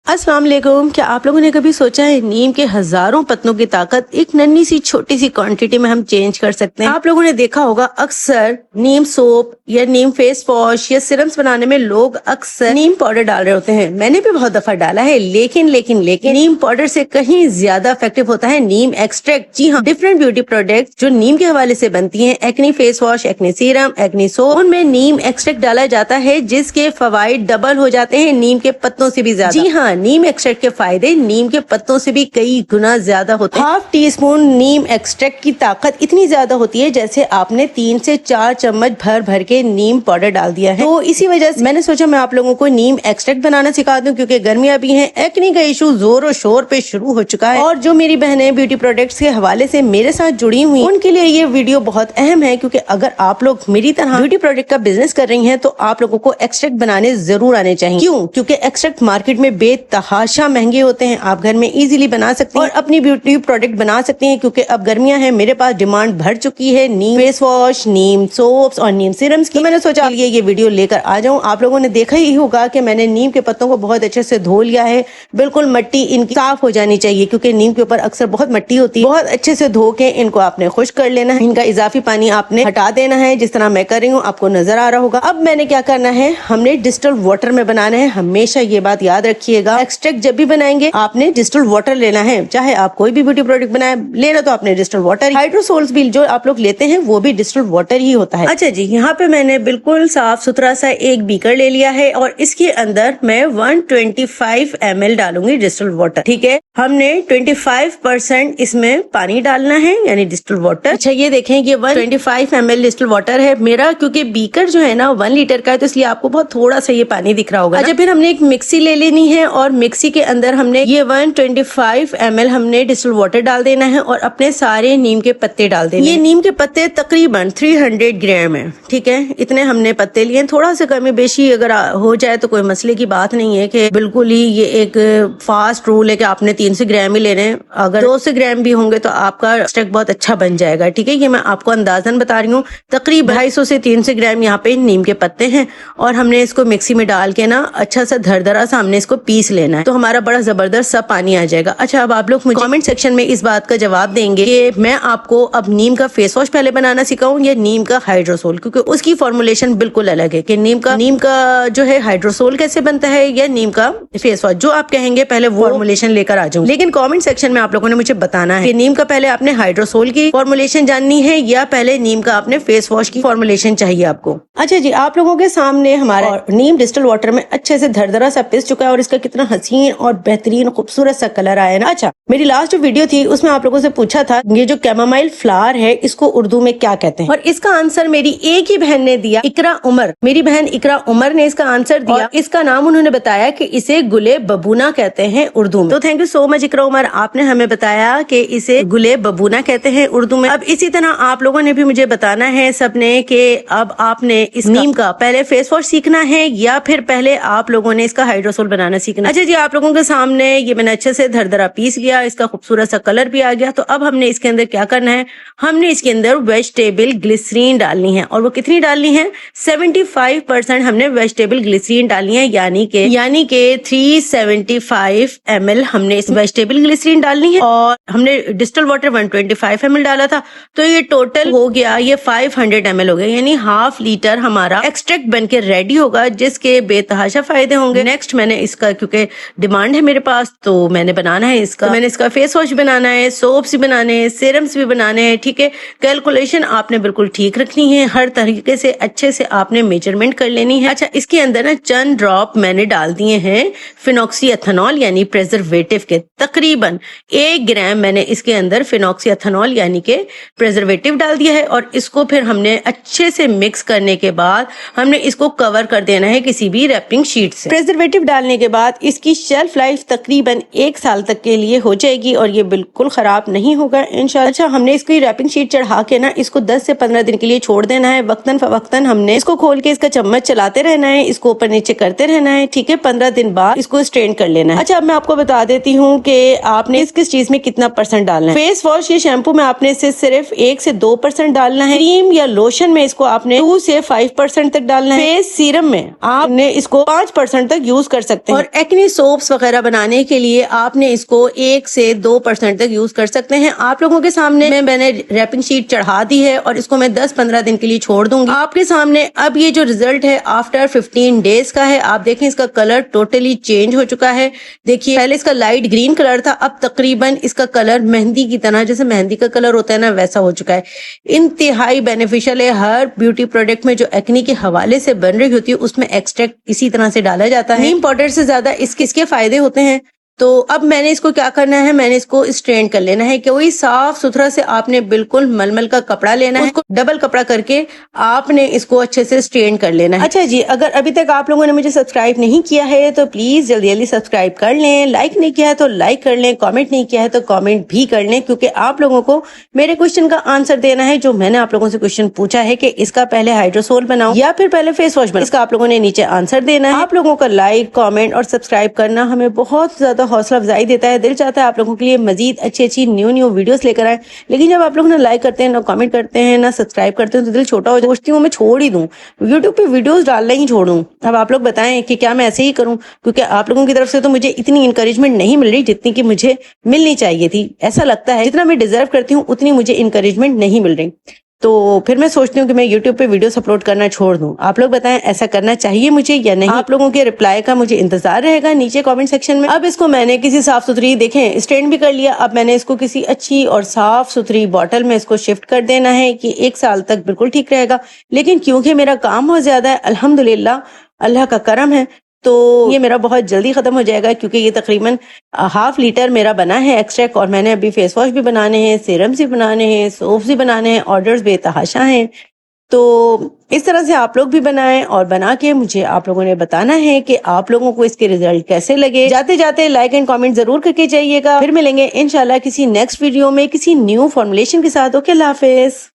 अस्सलाम वालेकुम। क्या आप लोगों ने कभी सोचा है नीम के हजारों पत्तों की ताकत एक नन्ही सी छोटी सी क्वांटिटी में हम चेंज कर सकते हैं। आप लोगों ने देखा होगा अक्सर नीम सोप या नीम फेस वॉश या सिरम्स बनाने में लोग अक्सर नीम पाउडर डाल रहे होते हैं। मैंने भी बहुत दफा डाला है, लेकिन नीम पाउडर से कहीं ज्यादा इफेक्टिव होता है नीम एक्सट्रैक्ट। जी हाँ, डिफरेंट ब्यूटी प्रोडक्ट जो नीम के हवाले से बनती हैं, acne face wash, acne serum, acne soap, उनमें नीम एक्सट्रैक्ट डाला जाता है जिसके फवाइद डबल हो जाते हैं नीम के पत्तों से भी ज्यादा। जी हाँ, नीम एक्सट्रैक्ट के फायदे नीम के पत्तों से भी कई गुना ज्यादा होते हैं। हाफ टी स्पून नीम एक्सट्रैक्ट की ताकत इतनी ज्यादा होती है जैसे आपने 3 से 4 चम्मच भर भर के नीम पाउडर डाल दिया है। तो इसी वजह से मैंने सोचा मैं आप लोगों को नीम एक्सट्रैक्ट बनाना सिखा दूं, क्योंकि गर्मियां भी हैं, एक्नी का इशू जोर शोर पे शुरू हो चुका है। और जो मेरी बहनें ब्यूटी प्रोडक्ट्स के हवाले से मेरे साथ जुड़ी हुई, उनके लिए ये वीडियो बहुत अहम है, क्योंकि अगर आप लोग मेरी तरह ब्यूटी प्रोडक्ट का बिजनेस कर रही हैं तो आप लोगों को एक्सट्रैक्ट बनाने जरूर आने चाहिए। क्यों? क्योंकि एक्सट्रैक्ट मार्केट में बेतहाशा महंगे होते हैं। आप घर में इजीली बना सकते हैं और अपनी ब्यूटी प्रोडक्ट बना सकते हैं, क्योंकि अब गर्मियां हैं, मेरे पास डिमांड भर चुकी है नीम फेस वॉश, नीम सोप्स और नीम सीरम्स की। तो मैंने सोचा ये वीडियो लेकर आ जाऊं। आप लोगों ने देखा ही होगा कि मैंने नीम के पत्तों को बहुत अच्छे से धो लिया है। बिल्कुल मट्टी इनकी साफ हो जानी चाहिए, क्योंकि नीम के ऊपर अक्सर बहुत मट्टी होती है। बहुत अच्छे से धो के इनको आपने खुश्क कर लेना है। इनका इजाफी पानी आपने हटा देना है, जिस तरह मैं कर रही हूँ, आपको नजर आ रहा होगा। अब मैंने क्या करना है, हमने डिस्टिल्ड वाटर में बनाना है। हमेशा ये बात याद रखिएगा, एक्सट्रैक्ट जब भी बनाएंगे आपने डिस्टिल्ड वाटर लेना है। चाहे आप कोई भी ब्यूटी प्रोडक्ट बनाए, लेना तो आपने डिस्टिल्ड वाटर। हाइड्रोसोल्स भी जो आप लोग लेते हैं वो भी डिस्टिल्ड वाटर ही होता है। अच्छा जी, यहाँ पे मैंने बिल्कुल साफ सुथरा सा एक बीकर ले लिया है और इसके अंदर मैं 125 ml डालूंगी डिस्टिल्ड वाटर। ठीक है, हमने 25% इसमें पानी डालना है, यानी डिस्टिल्ड वाटर। अच्छा, ये देखें ये 125 ml डिस्टिल्ड वाटर है मेरा, क्योंकि बीकर जो है ना 1 लीटर का है, तो इसलिए आपको बहुत थोड़ा सा ये पानी दिख रहा होगा। अच्छा, फिर हमने एक मिक्सी ले लेनी है और मिक्सी के अंदर हमने ये 125 ml हमने डिस्टिल्ड वाटर डाल देना है और अपने सारे नीम के पत्ते डाल देने। ये नीम के पत्ते तकरीबन 300 ग्राम है। ठीक है, इतने हमने पत्ते लिए। थोड़ा सा कमी बेशी अगर हो जाए तो कोई मसले की बात नहीं है, कि बिल्कुल ही ये एक फास्ट रूल है कि आपने 300 ग्राम ही लेने हैं। अगर 200 ग्राम भी होंगे तो आपका एक्सट्रैक्ट बहुत अच्छा बन जाएगा। ठीक है, ये मैं आपको अंदाजन बता रही हूँ। तकरीबन 250 से 300 ग्राम यहाँ पे नीम के पत्ते हैं और हमने इसको मिक्सी में डाल के ना अच्छा सा धरधरा सा हमने इसको पीस लेना है, तो हमारा बड़ा जबरदस्त सा पानी आ जाएगा। अच्छा, अब आप लोग मुझे कमेंट सेक्शन में इस बात का जवाब देंगे कि मैं आपको अब नीम का फेस वॉश पहले बनाना सिखाऊं या नीम का हाइड्रोसोल, क्योंकि उसकी फॉर्मुलेशन बिल्कुल अलग है कि नीम का जो है हाइड्रोसोल कैसे बनता है या नीम का फेस वॉश। जो आप कहेंगे पहले वो फॉर्मुलेशन लेकर आ जाऊं, लेकिन कमेंट सेक्शन में आप लोगों ने मुझे बताना है कि नीम का पहले आपने हाइड्रोसोल की फॉर्मुलेशन जाननी है या पहले नीम का आपने फेस वॉश की फॉर्मुलेशन चाहिए आपको। अच्छा जी, आप लोगों के सामने हमारा नीम डिस्टिल्ड वाटर में अच्छे से धरधरा सा पिस चुका है और इसका कितना हसीन और बेहतरीन खूबसूरत सा कलर आया ना। अच्छा, मेरी लास्ट जो वीडियो थी उसमें आप लोगों से पूछा था ये जो कैमोमाइल फ्लावर है इसको उर्दू में क्या कहते हैं, और इसका आंसर मेरी एक ही बहन ने दिया, इकरा उमर। मेरी बहन इकरा उमर ने इसका आंसर दिया और इसका नाम उन्होंने बताया कि इसे गुले बबूना कहते हैं उर्दू में। तो थैंक यू सो मच इकरा उमर, आपने हमें बताया कि इसे गुले बबूना कहते हैं उर्दू में। अब इसी तरह आप लोगों ने भी मुझे बताना है सबने कि अब आपने इस नीम का पहले फेस वॉश सीखना है या फिर पहले आप लोगों ने इसका हाइड्रोसोल बनाना सीखना। अच्छा जी, आप लोगों के सामने ये मैंने अच्छे से धरधरा पीस लिया, इसका खूबसूरत सा कलर भी आ गया। तो अब हमने इसके अंदर क्या करना है, हमने इसके अंदर वेजिटेबल ग्लिसरीन डालनी है। और वो कितनी डालनी है, 75% हमने वेजिटेबल ग्लिसरीन डालनी है, यानी के 375 ml हमने इस वेजिटेबल ग्लिसरीन डालनी है। और हमने डिस्टिल्ड वाटर 125 ml डाला था, तो ये टोटल हो गया ये 500 ml हो गया, यानी हाफ लीटर हमारा एक्सट्रैक्ट बन के रेडी होगा, जिसके बेतहाशा फायदे होंगे। नेक्स्ट मैंने इसका, क्योंकि डिमांड है मेरे पास, तो मैंने बनाना है इसका, मैंने इसका फेस वॉश बनाना है, सोप्स भी बनाने हैं, सीरम्स भी बनाने हैं। ठीक है, कैलकुलेशन आपने बिल्कुल ठीक रखनी है, हर तरीके से अच्छे से आपने मेजरमेंट कर लेनी है। अच्छा, इसके अंदर ना चंद ड्रॉप मैंने डाल दिए हैं फिनॉक्सी एथेनॉल यानी प्रेजर्वेटिव के। तकरीबन 1 ग्राम मैंने इसके अंदर फिनॉक्सी एथेनॉल यानी के प्रेजर्वेटिव डाल दिया है और इसको फिर हमने अच्छे से मिक्स करने के बाद हमने इसको कवर कर देना है किसी भी रैपिंग शीट से। प्रेजर्वेटिव डालने के बाद इसकी शेल्फ लाइफ तकरीबन 1 साल तक के लिए हो जाएगी और ये बिल्कुल खराब नहीं होगा इंशाल्लाह। अच्छा, हमने इसकी रैपिंग शीट चढ़ा के ना इसको 10 से 15 दिन के लिए छोड़ देना है। वक्तन फवक्तन हमने इसको खोल के इसका चम्मच चलाते रहना है, इसको ऊपर नीचे करते रहना है। ठीक है, 15 दिन बाद इसको स्ट्रेन कर लेना है। अच्छा, अब मैं आपको बता देती हूँ कि आपने किस चीज में कितना % डालना है। फेस वॉश या शैम्पू में आपने इसे सिर्फ 1 से 2% डालना है। क्रीम या लोशन में इसको आपने 2 से 5% तक डालना है। फेस सीरम में आपने इसको 5% तक यूज कर सकते हैं और لیکن سوپس وغیرہ بنانے کے لیے آپ نے اس کو 1 سے 2% تک یوز کر سکتے ہیں. آپ لوگوں کے سامنے میں نے ریپنگ شیٹ چڑھا دی ہے اور اس کو میں 10-15 دن کے لیے چھوڑ دوں گی. آپ کے سامنے اب یہ جو رزلٹ ہے آفٹر 15 ڈیز کا ہے. آپ دیکھیں اس کا کلر ٹوٹلی چینج ہو چکا ہے. دیکھیے پہلے اس کا لائٹ گرین کلر تھا, اب تقریباً اس کا کلر مہندی کی طرح, جیسے مہندی کا کلر ہوتا ہے نا, ویسا ہو چکا ہے. انتہائی بینیفیشل ہے. ہر بیوٹی پروڈکٹ میں جو ایکنی کے حوالے سے بن رہی ہوتی ہے اس میں ایکسٹریکٹ اسی طرح سے ڈالا جاتا ہے. نیم پاؤڈر سے زیادہ اس کے فائدے ہوتے ہیں. تو اب میں نے اس کو کیا کرنا ہے, میں نے اس کو اسٹرین کر لینا ہے. کوئی صاف ستھرا سے آپ نے بالکل ململ کا کپڑا لینا ہے, اس کو ڈبل کپڑا کر کے آپ نے اس کو اچھے سے اسٹرین کر لینا ہے. اچھا جی, اگر ابھی تک آپ لوگوں نے مجھے سبسکرائب نہیں کیا ہے تو پلیز جلدی جلدی سبسکرائب کر لیں. لائک نہیں کیا ہے تو لائک کر لیں, کامنٹ نہیں کیا ہے تو کامنٹ بھی کر لیں, کیونکہ آپ لوگوں کو میرے کوشچن کا آنسر دینا ہے. جو میں نے آپ لوگوں سے کوشچن پوچھا ہے کہ اس کا پہلے ہائیڈروسول بناؤ یا پھر پہلے فیس واش بناؤ, اس کا آپ لوگوں نے نیچے آنسر دینا ہے. آپ لوگوں کا لائک, کامنٹ اور سبسکرائب کرنا ہمیں بہت زیادہ حوصلہ افزائی دیتا ہے. دل چاہتا ہے آپ لوگوں کے لیے مزید اچھی نیو ویڈیوز لے کر آئیں, لیکن جب آپ لوگ نہ لائک کرتے ہیں, نہ کامنٹ کرتے ہیں, نہ سبسکرائب کرتے ہیں تو دل چھوٹا ہو جاتا ہے. سوچتی ہوں میں چھوڑ ہی دوں, یوٹیوب پہ ویڈیوز ڈالنا ہی چھوڑوں. اب آپ لوگ بتائیں کہ کیا میں ایسے ہی کروں, کیونکہ آپ لوگوں کی طرف سے تو مجھے اتنی انکریجمنٹ نہیں مل رہی جتنی کہ مجھے ملنی چاہیے تھی. ایسا لگتا ہے جتنا میں ڈیزرو کرتی ہوں اتنی مجھے انکریجمنٹ نہیں مل رہی. تو پھر میں سوچتی ہوں کہ میں یوٹیوب پہ ویڈیوز اپلوڈ کرنا چھوڑ دوں. آپ لوگ بتائیں ایسا کرنا چاہیے مجھے یا نہیں. آپ لوگوں کے رپلائی کا مجھے انتظار رہے گا نیچے کامنٹ سیکشن میں. اب اس کو میں نے کسی صاف ستھری, دیکھیں اسٹینڈ بھی کر لیا, اب میں نے اس کو کسی اچھی اور صاف ستھری بوٹل میں اس کو شفٹ کر دینا ہے کہ 1 سال تک بالکل ٹھیک رہے گا. لیکن کیونکہ میرا کام بہت زیادہ ہے, الحمدللہ اللہ کا کرم ہے, تو یہ میرا بہت جلدی ختم ہو جائے گا, کیونکہ یہ تقریباً 1/2 لیٹر میرا بنا ہے ایکسٹریکٹ, اور میں نے ابھی فیس واش بھی بنانے ہیں, سیرمز بھی بنانے ہیں, سوپس بھی بنانے ہیں, آرڈرز بے تحاشا ہیں. تو اس طرح سے آپ لوگ بھی بنائیں اور بنا کے مجھے آپ لوگوں نے بتانا ہے کہ آپ لوگوں کو اس کے ریزلٹ کیسے لگے. جاتے جاتے لائک اینڈ کامنٹ ضرور کر کے جائیے گا. پھر ملیں گے انشاءاللہ کسی نیکسٹ ویڈیو میں کسی نیو فارمولیشن کے ساتھ. اوکے, اللہ حافظ.